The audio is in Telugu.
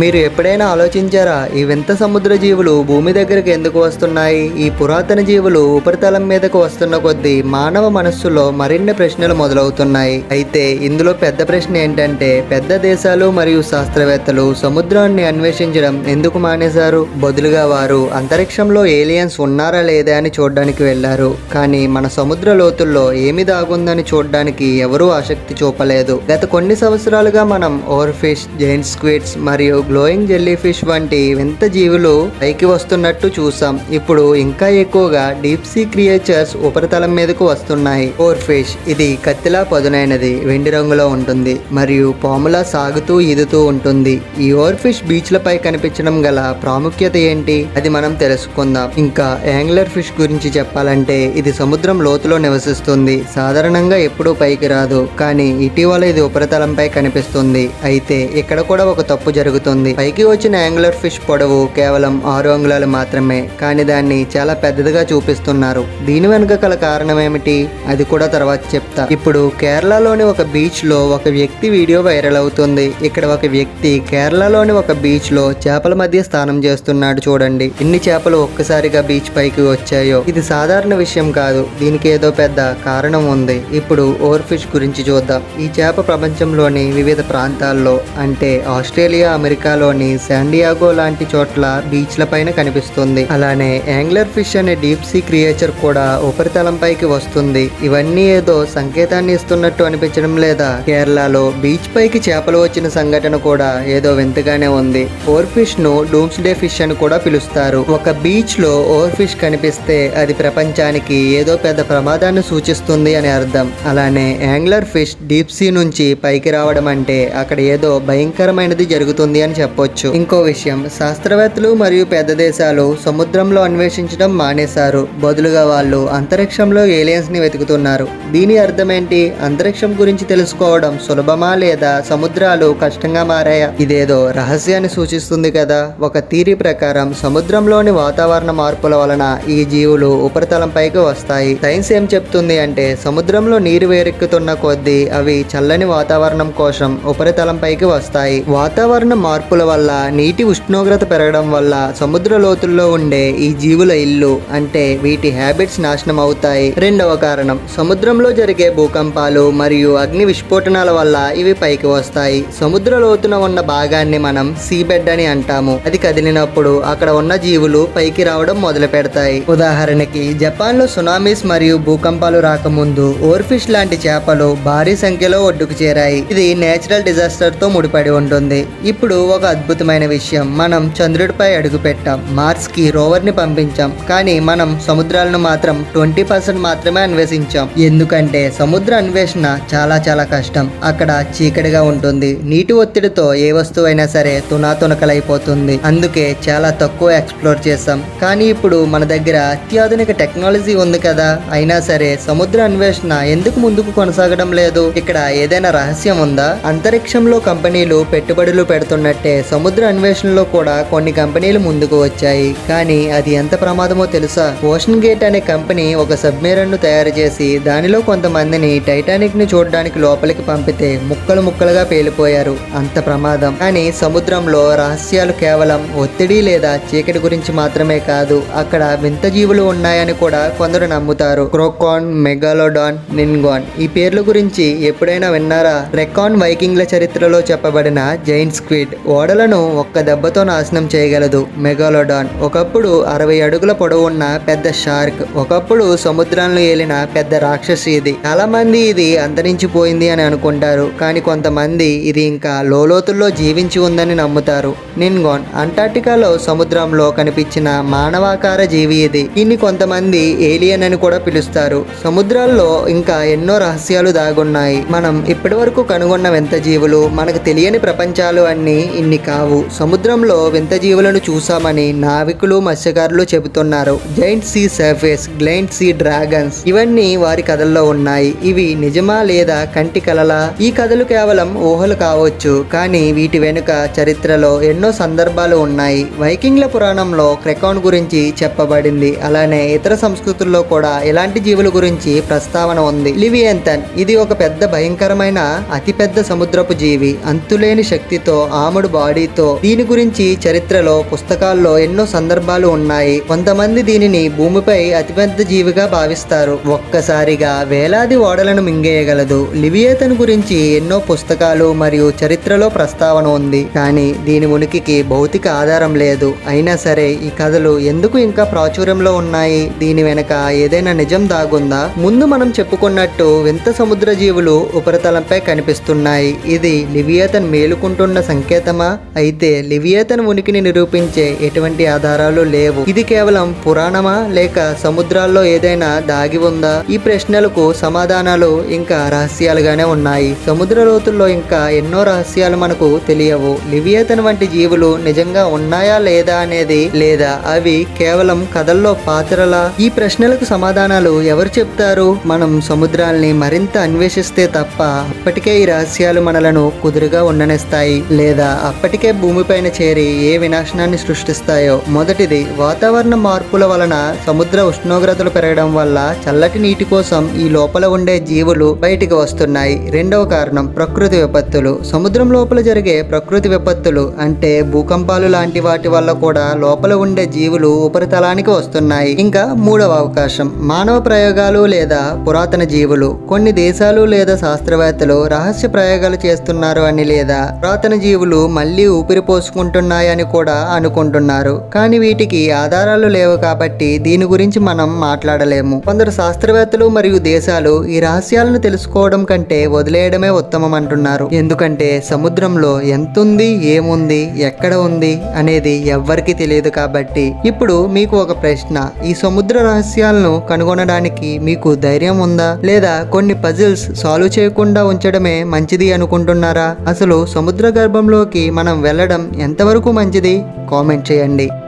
మీరు ఎప్పుడైనా ఆలోచించారా ఈ వింత సముద్ర జీవులు భూమి దగ్గరికి ఎందుకు వస్తున్నాయి? ఈ పురాతన జీవులు ఉపరితలం మీదకు వస్తున్న కొద్దీ మానవ మనస్సులో మరిన్ని ప్రశ్నలు మొదలవుతున్నాయి. అయితే ఇందులో పెద్ద ప్రశ్న ఏంటంటే, పెద్ద దేశాలు మరియు శాస్త్రవేత్తలు సముద్రాన్ని అన్వేషించడం ఎందుకు మానేశారు? బదులుగా వారు అంతరిక్షంలో ఏలియన్స్ ఉన్నారా లేదా అని చూడడానికి వెళ్లారు. కానీ మన సముద్ర లోతుల్లో ఏమి దాగుందని చూడడానికి ఎవరూ ఆసక్తి చూపలేదు. గత కొన్ని సంవత్సరాలుగా మనం ఓవర్ ఫిష్, జైంట్ స్క్విడ్స్ మరియు గ్లోయింగ్ జెల్లీ ఫిష్ వంటి వింత జీవులు పైకి వస్తున్నట్టు చూసాం. ఇప్పుడు ఇంకా ఎక్కువగా డీప్ సీ క్రియేచర్స్ ఉపరితలం మీదకు వస్తున్నాయి. ఓవర్ ఫిష్ ఇది కత్తిలా పదునైనది, వెండి రంగులో ఉంటుంది మరియు పాములా సాగుతూ ఈదుతూ ఉంటుంది. ఈ ఓవర్ ఫిష్ బీచ్లపై కనిపించడం గల ప్రాముఖ్యత ఏంటి? అది మనం తెలుసుకుందాం. ఇంకా యాంగ్లర్ ఫిష్ గురించి చెప్పాలంటే ఇది సముద్రం లోతులో నివసిస్తుంది. సాధారణంగా ఎప్పుడూ పైకి రాదు, కానీ ఇటీవల ఇది ఉపరితలంపై కనిపిస్తుంది. అయితే ఇక్కడ కూడా ఒక తప్పు జరుగుతుంది. పైకి వచ్చిన యాంగ్లర్ ఫిష్ పొడవు కేవలం 6 అంగుళాలు మాత్రమే, కానీ దాన్ని చాలా పెద్దదిగా చూపిస్తున్నారు. దీని వెనుక గల కారణం ఏమిటి? అది కూడా తర్వాత చెప్తా. ఇప్పుడు కేరళలోని ఒక బీచ్ లో ఒక వ్యక్తి వీడియో వైరల్ అవుతుంది. ఇక్కడ ఒక వ్యక్తి కేరళలోని ఒక బీచ్ లో చేపల మధ్య స్నానం చేస్తున్నాడు. చూడండి ఎన్ని చేపలు ఒక్కసారిగా బీచ్ పైకి వచ్చాయో. ఇది సాధారణ విషయం కాదు, దీనికి ఏదో పెద్ద కారణం ఉంది. ఇప్పుడు ఓవర్ ఫిష్ గురించి చూద్దాం. ఈ చేప ప్రపంచంలోని వివిధ ప్రాంతాల్లో అంటే ఆస్ట్రేలియా, అమెరికాలోని శాండియాగో లాంటి చోట్ల బీచ్ల పైన కనిపిస్తుంది. అలానే యాంగ్లర్ ఫిష్ అనే డీప్ సీ క్రియేచర్ కూడా ఉపరితలం పైకి వస్తుంది. ఇవన్నీ ఏదో సంకేతాన్ని ఇస్తున్నట్టు అనిపించడం లేదా? కేరళలో బీచ్ పైకి చేపలు వచ్చిన సంఘటన కూడా ఏదో వింతగానే ఉంది. ఓవర్ ఫిష్ ను డూమ్స్ డే ఫిష్ అని కూడా పిలుస్తారు. ఒక బీచ్ లో ఓవర్ ఫిష్ కనిపిస్తే అది ప్రపంచానికి ఏదో పెద్ద ప్రమాదాన్ని సూచిస్తుంది అని అర్థం. అలానే యాంగ్లర్ ఫిష్ డీప్ సీ నుంచి పైకి రావడం అంటే అక్కడ ఏదో భయంకరమైనది జరుగుతుంది అని చెప్పొచ్చు. ఇంకో విషయం, శాస్త్రవేత్తలు మరియు పెద్ద దేశాలు సముద్రంలో అన్వేషించడం మానేశారు. బదులుగా వాళ్ళు అంతరిక్షంలో ఏలియన్స్ ని వెతుకుతున్నారు. దీని అర్థం ఏంటి? అంతరిక్షం గురించి తెలుసుకోవడం సులభమా లేదా సముద్రాలు కష్టంగా మారాయా? ఇదేదో రహస్యాన్ని సూచిస్తుంది కదా. ఒక థియరీ ప్రకారం సముద్రంలోని వాతావరణ మార్పుల వలన ఈ జీవులు ఉపరితలం పైకి వస్తాయి. సైన్స్ ఏం చెప్తుంది అంటే, సముద్రంలో నీరు వేరెక్కుతున్న కొద్దీ అవి చల్లని వాతావరణం కోసం ఉపరితలం పైకి వస్తాయి. వాతావరణ మార్పుల వల్ల నీటి ఉష్ణోగ్రత పెరగడం వల్ల సముద్ర లోతుల్లో ఉండే ఈ జీవుల ఇల్లు అంటే వీటి హ్యాబిట్స్ నాశనం అవుతాయి. రెండవ కారణం, సముద్రంలో జరిగే భూకంపాలు మరియు అగ్ని విస్ఫోటనాల వల్ల ఇవి పైకి వస్తాయి. సముద్ర లోతున ఉన్న భాగాన్ని మనం సీ బెడ్ అని అంటాము. అది కదిలినప్పుడు అక్కడ ఉన్న జీవులు పైకి రావడం మొదలు పెడతాయి. ఉదాహరణకి జపాన్ లో సునామీస్ మరియు భూకంపాలు రాకముందు ఓవర్ ఫిష్ లాంటి చేపలు భారీ సంఖ్యలో ఒడ్డుకు చేరాయి. ఇది నేచురల్ డిజాస్టర్ తో ముడిపడి ఉంటుంది. ఇప్పుడు ఒక అద్భుతమైన విషయం, మనం చంద్రుడిపై అడుగు పెట్టాం, మార్స్ కి రోవర్ ని పంపించాం, కానీ మనం సముద్రాలను మాత్రం 20% మాత్రమే అన్వేషించాం. ఎందుకంటే సముద్ర అన్వేషణ చాలా చాలా కష్టం. అక్కడ చీకటిగా ఉంటుంది, నీటి ఒత్తిడితో ఏ వస్తువైనా సరే తునాతునకలైపోతుంది. అందుకే చాలా తక్కువ ఎక్స్ప్లోర్ చేసాం. కానీ ఇప్పుడు మన దగ్గర అత్యాధునిక టెక్నాలజీ ఉంది కదా, అయినా సరే సముద్ర అన్వేషణ ఎందుకు ముందుకు కొనసాగడం లేదు? ఇక్కడ ఏదైనా రహస్యం ఉందా? అంతరిక్షంలో కంపెనీలు పెట్టుబడులు పెడుతున్నట్టే సముద్ర అన్వేషణలో కూడా కొన్ని కంపెనీలు ముందుకు వచ్చాయి. కానీ అది ఎంత ప్రమాదమో తెలుసా? ఓషన్ గేట్ అనే కంపెనీ ఒక సబ్మెరైన్ ను తయారు చేసి దానిలో కొంతమందిని టైటానిక్ ని చూడడానికి లోపలికి పంపితే ముక్కలు ముక్కలుగా పేలిపోయారు. అంత ప్రమాదం. కానీ సముద్రంలో రహస్యాలు కేవలం ఒత్తిడి లేదా చీకటి గురించి మాత్రమే కాదు, అక్కడ వింత జీవులు ఉన్నాయని కూడా కొందరు నమ్ముతారు. క్రోకాన్, మెగాలోడాన్, నిన్గాన్ ఈ పేర్ల గురించి ఎప్పుడైనా విన్నారా? రెకాన్ వైకింగ్ల చరిత్రలో చెప్పబడిన జైంట్ స్క్విడ్, ఓడలను ఒక్క దెబ్బతో నాశనం చేయగలదు. మెగాలోడాన్ ఒకప్పుడు 60 అడుగుల పొడవు ఉన్న పెద్ద షార్క్, ఒకప్పుడు సముద్రాలను ఏలిన పెద్ద రాక్షసి. ఇది చాలా మంది ఇది అంతరించిపోయింది అని అనుకుంటారు, కానీ కొంతమంది ఇది ఇంకా లోతుల్లో జీవించి ఉందని నమ్ముతారు. నిన్గాన్ అంటార్టికాలో సముద్రంలో కనిపించిన మానవాకార జీవి ఇది. దీన్ని కొంతమంది ఏలియన్ అని కూడా పిలుస్తారు. సముద్రాల్లో ఇంకా ఎన్నో రహస్యాలు దాగున్నాయి. మనం ఇప్పటి వరకు కనుగొన్న వింత జీవులు, మనకు తెలియని ప్రపంచాలు అన్నీ ఇన్ని కావు. సముద్రంలో వింత జీవులను చూసామని నావికులు, మత్స్యకారులు చెబుతున్నారు. Giant sea surface, giant sea dragons ఇవన్నీ వారి కథల్లో ఉన్నాయి. ఇవి నిజమా లేదా కంటి కలలా? ఈ కథలు కేవలం ఊహలు కావచ్చు, కానీ వీటి వెనుక చరిత్రలో ఎన్నో సందర్భాలు ఉన్నాయి. వైకింగ్ల పురాణంలో క్రెకాన్ గురించి చెప్పబడింది. అలానే ఇతర సంస్కృతుల్లో కూడా ఇలాంటి జీవుల గురించి ప్రస్తావన ఉంది. లివియంతన్ ఇది ఒక పెద్ద భయంకరమైన అతిపెద్ద సముద్రపు జీవి. అంతులేని శక్తితో ఆముడు బాడీతో. దీని గురించి చరిత్రలో పుస్తకాల్లో ఎన్నో సందర్భాలు ఉన్నాయి. కొంతమంది దీనిని భూమిపై అతిపెద్ద జీవిగా భావిస్తారు. ఒక్కసారిగా వేలాది ఓడలను మింగేయగలదు. లివియేతన్ గురించి ఎన్నో పుస్తకాలు మరియు చరిత్రలో ప్రస్తావన ఉంది, కానీ దీని ఉనికికి భౌతిక ఆధారం లేదు. అయినా సరే ఈ కథలు ఎందుకు ఇంకా ప్రాచుర్యంలో ఉన్నాయి? దీని వెనక ఏదైనా నిజం దాగుందా? ముందు మనం చెప్పుకున్నట్టు వింత సముద్ర జీవులు ఉపరితలంపై కనిపిస్తున్నాయి. ఇది లివియేతన్ మేలుకుంటున్న సంకేతమా? అయితే లివియేతన్ ఉనికిని నిరూపించే ఎటువంటి ఆధారాలు లేవు. ఇది కేవలం పురాణమా, లేక సముద్రాల్లో ఏదైనా దాగి ఉందా? ఈ ప్రశ్నలకు సమాధానాలు ఇంకా రహస్యాలుగానే ఉన్నాయి. సముద్ర లోతుల్లో ఇంకా ఎన్నో రహస్యాలు మనకు తెలియవు. లివియేతన్ వంటి జీవులు నిజంగా ఉన్నాయా లేదా అనేది, లేదా అవి కేవలం కథల్లో పాత్రలా? ఈ ప్రశ్నలకు సమాధానాలు ఎవరు చెప్తారు? మనం సముద్రాల్ని మరింత అన్వేషిస్తే తప్ప అప్పటికే ఈ రహస్యాలు మనలను కుదురుగా ఉండనిస్తాయి, లేదా అప్పటికే భూమిపైన చేరి ఏ వినాశనాన్ని సృష్టిస్తాయో. మొదటిది, వాతావరణ మార్పుల వలన సముద్ర ఉష్ణోగ్రతలు పెరగడం వల్ల చల్లటి నీటి కోసం ఈ లోపల ఉండే జీవులు బయటికి వస్తున్నాయి. రెండవ కారణం, ప్రకృతి విపత్తులు. సముద్రం లోపల జరిగే ప్రకృతి విపత్తులు అంటే భూకంపాలు లాంటి వాటి వల్ల కూడా లోపల ఉండే జీవులు ఉపరితలానికి వస్తున్నాయి. ఇంకా మూడవ అవకాశం, మానవ ప్రయోగాలు లేదా పురాతన జీవులు. కొన్ని దేశాలు లేదా శాస్త్రవేత్తలు రహస్య ప్రయోగాలు చేస్తున్నారు అని, లేదా పురాతన జీవులు మళ్ళీ ఊపిరి పోసుకుంటున్నాయని కూడా అనుకుంటున్నారు. కానీ వీటికి ఆధారాలు లేవు కాబట్టి దీని గురించి మనం మాట్లాడలేము. కొందరు శాస్త్రవేత్తలు మరియు దేశాలు ఈ రహస్యాలను తెలుసుకోవడం కంటే వదిలేయడమే ఉత్తమం అంటున్నారు. ఎందుకంటే సముద్రంలో ఎంతుంది, ఏముంది, ఎక్కడ ఉంది అనేది ఎవ్వరికీ తెలియదు కాబట్టి. ఇప్పుడు మీకు ఒక ప్రశ్న, ఈ సముద్ర రహస్యాలను కనుగొనడానికి మీకు ధైర్యం ఉందా? లేదా కొన్ని పజిల్స్ సాల్వ్ చేయకుండా ఉంచడమే మంచిది అనుకుంటున్నారా? అసలు సముద్ర గర్భంలోకి మనం వెళ్ళడం ఎంతవరకు మంచిది? కామెంట్ చేయండి.